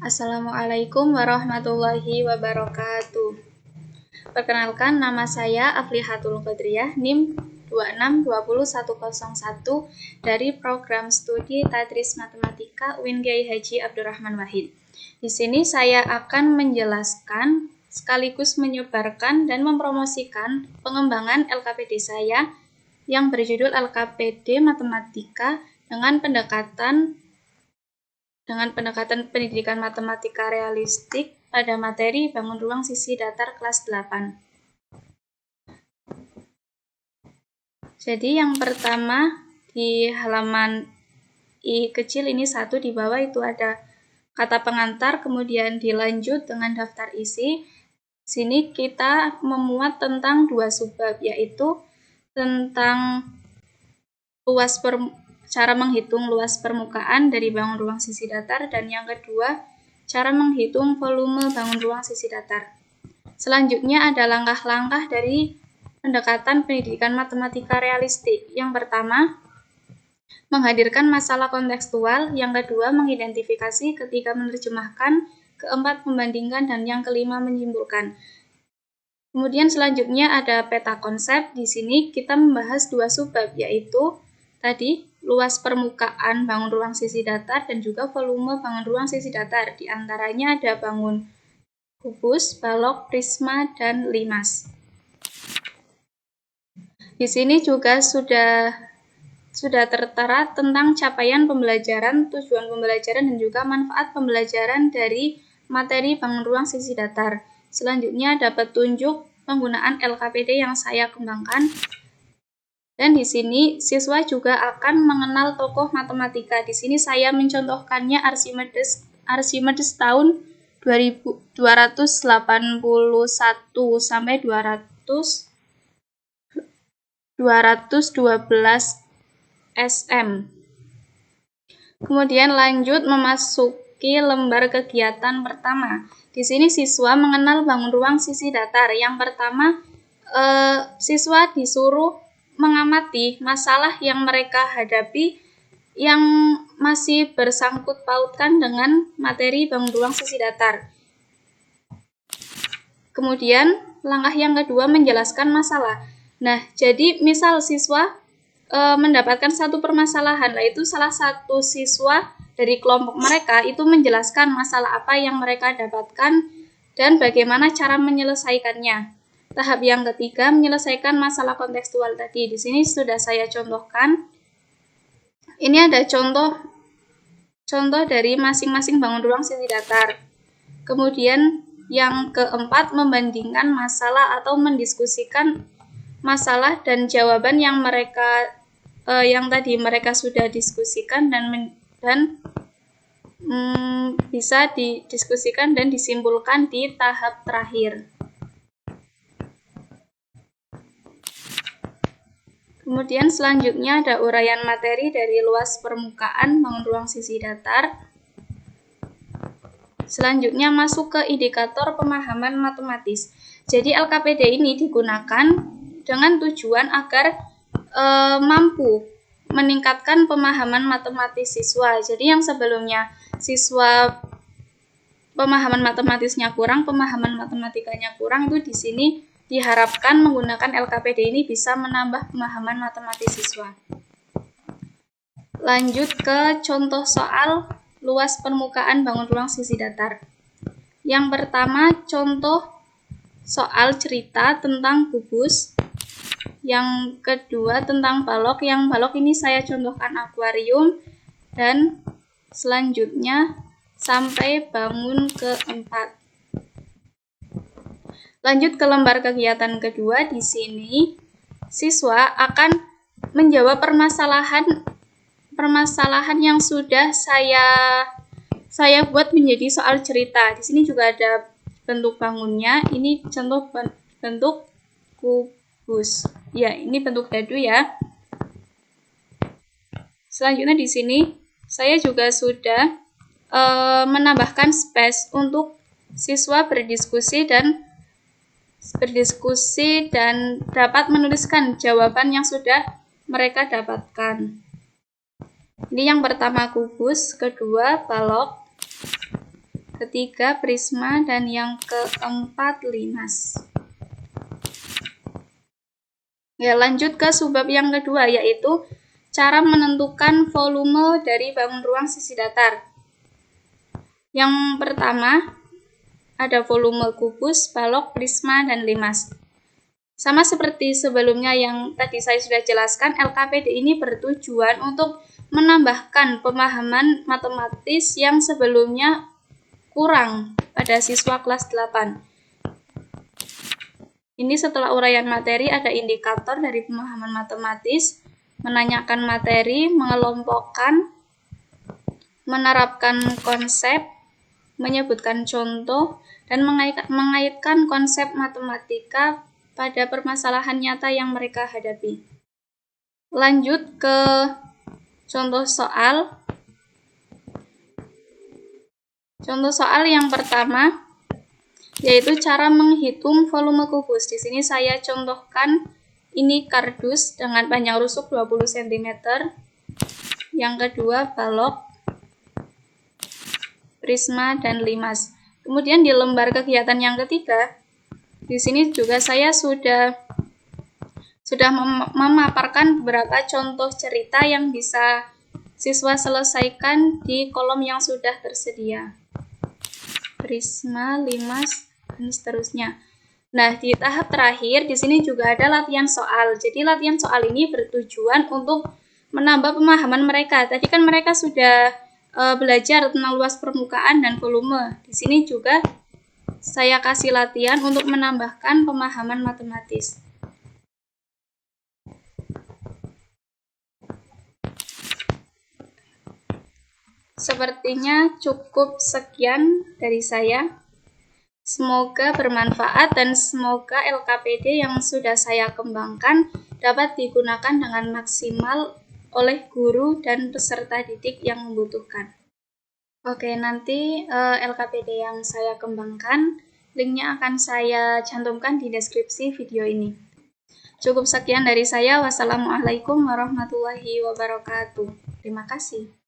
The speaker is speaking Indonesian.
Assalamualaikum warahmatullahi wabarakatuh. Perkenalkan, nama saya Aflihatul Qadriyah, NIM 2620101 dari Program Studi Tadris Matematika UIN Kyai Haji Abdurrahman Wahid. Di sini saya akan menjelaskan sekaligus menyebarkan dan mempromosikan pengembangan LKPD saya yang berjudul LKPD Matematika dengan pendekatan pendidikan matematika realistik pada materi bangun ruang sisi datar kelas 8. Jadi yang pertama di halaman I kecil ini 1 di bawah itu ada kata pengantar, kemudian dilanjut dengan daftar isi. Sini kita memuat tentang 2 subbab, yaitu tentang cara menghitung luas permukaan dari bangun ruang sisi datar, dan yang kedua, cara menghitung volume bangun ruang sisi datar. Selanjutnya ada langkah-langkah dari pendekatan pendidikan matematika realistik. Yang pertama, menghadirkan masalah kontekstual. Yang kedua, mengidentifikasi. Ketiga, menerjemahkan. Keempat, membandingkan. Dan yang kelima, menyimpulkan. Kemudian selanjutnya ada peta konsep. Di sini kita membahas 2 subbab, yaitu tadi luas permukaan bangun ruang sisi datar dan juga volume bangun ruang sisi datar. Di antaranya ada bangun kubus, balok, prisma, dan limas. Di sini juga sudah tertera tentang capaian pembelajaran, tujuan pembelajaran, dan juga manfaat pembelajaran dari materi bangun ruang sisi datar. Selanjutnya ada petunjuk penggunaan LKPD yang saya kembangkan. Dan di sini siswa juga akan mengenal tokoh matematika. Di sini saya mencontohkannya Archimedes tahun 281 sampai 212 SM. Kemudian lanjut memasuki lembar kegiatan pertama. Di sini siswa mengenal bangun ruang sisi datar. Yang pertama, siswa disuruh mengamati masalah yang mereka hadapi yang masih bersangkut pautkan dengan materi bangun ruang sisi datar. Kemudian langkah yang kedua, menjelaskan masalah. Nah, jadi misal siswa mendapatkan satu permasalahan, yaitu salah satu siswa dari kelompok mereka itu menjelaskan masalah apa yang mereka dapatkan dan bagaimana cara menyelesaikannya. Tahap yang ketiga, menyelesaikan masalah kontekstual tadi. Di sini sudah saya contohkan. Ini ada contoh dari masing-masing bangun ruang sisi datar. Kemudian yang keempat, membandingkan masalah atau mendiskusikan masalah dan jawaban yang tadi mereka sudah diskusikan dan bisa didiskusikan dan disimpulkan di tahap terakhir. Kemudian selanjutnya ada uraian materi dari luas permukaan bangun ruang sisi datar. Selanjutnya masuk ke indikator pemahaman matematis. Jadi LKPD ini digunakan dengan tujuan agar mampu meningkatkan pemahaman matematis siswa. Jadi yang sebelumnya siswa pemahaman matematisnya kurang, pemahaman matematikanya kurang, itu di sini diharapkan menggunakan LKPD ini bisa menambah pemahaman matematis siswa. Lanjut ke contoh soal luas permukaan bangun ruang sisi datar. Yang pertama, contoh soal cerita tentang kubus. Yang kedua tentang balok. Yang balok ini saya contohkan akuarium. Dan selanjutnya sampai bangun keempat. Lanjut ke lembar kegiatan kedua. Di sini siswa akan menjawab permasalahan yang sudah saya buat menjadi soal cerita. Di sini juga ada bentuk bangunnya. Ini contoh bentuk kubus. Ya, ini bentuk dadu ya. Selanjutnya di sini saya juga sudah menambahkan space untuk siswa berdiskusi dan dapat menuliskan jawaban yang sudah mereka dapatkan. Ini yang pertama kubus, kedua balok, ketiga prisma, dan yang keempat limas. Ya, lanjut ke subbab yang kedua, yaitu cara menentukan volume dari bangun ruang sisi datar. Yang pertama, ada volume kubus, balok, prisma, dan limas. Sama seperti sebelumnya yang tadi saya sudah jelaskan, LKPD ini bertujuan untuk menambahkan pemahaman matematis yang sebelumnya kurang pada siswa kelas 8. Ini setelah uraian materi ada indikator dari pemahaman matematis, menanyakan materi, mengelompokkan, menerapkan konsep, menyebutkan contoh, dan mengaitkan konsep matematika pada permasalahan nyata yang mereka hadapi. Lanjut ke contoh soal. Contoh soal yang pertama yaitu cara menghitung volume kubus. Di sini saya contohkan ini kardus dengan panjang rusuk 20 cm. Yang kedua balok, prisma, dan limas. Kemudian di lembar kegiatan yang ketiga, di sini juga saya sudah memaparkan beberapa contoh cerita yang bisa siswa selesaikan di kolom yang sudah tersedia. Prisma, limas, dan seterusnya. Nah, di tahap terakhir di sini juga ada latihan soal. Jadi latihan soal ini bertujuan untuk menambah pemahaman mereka. Tadi kan mereka sudah belajar tentang luas permukaan dan volume. Di sini juga saya kasih latihan untuk menambahkan pemahaman matematis. Sepertinya cukup sekian dari saya. Semoga bermanfaat dan semoga LKPD yang sudah saya kembangkan dapat digunakan dengan maksimal oleh guru dan peserta didik yang membutuhkan. Oke, nanti LKPD yang saya kembangkan, linknya akan saya cantumkan di deskripsi video ini. Cukup sekian dari saya. Wassalamualaikum warahmatullahi wabarakatuh. Terima kasih.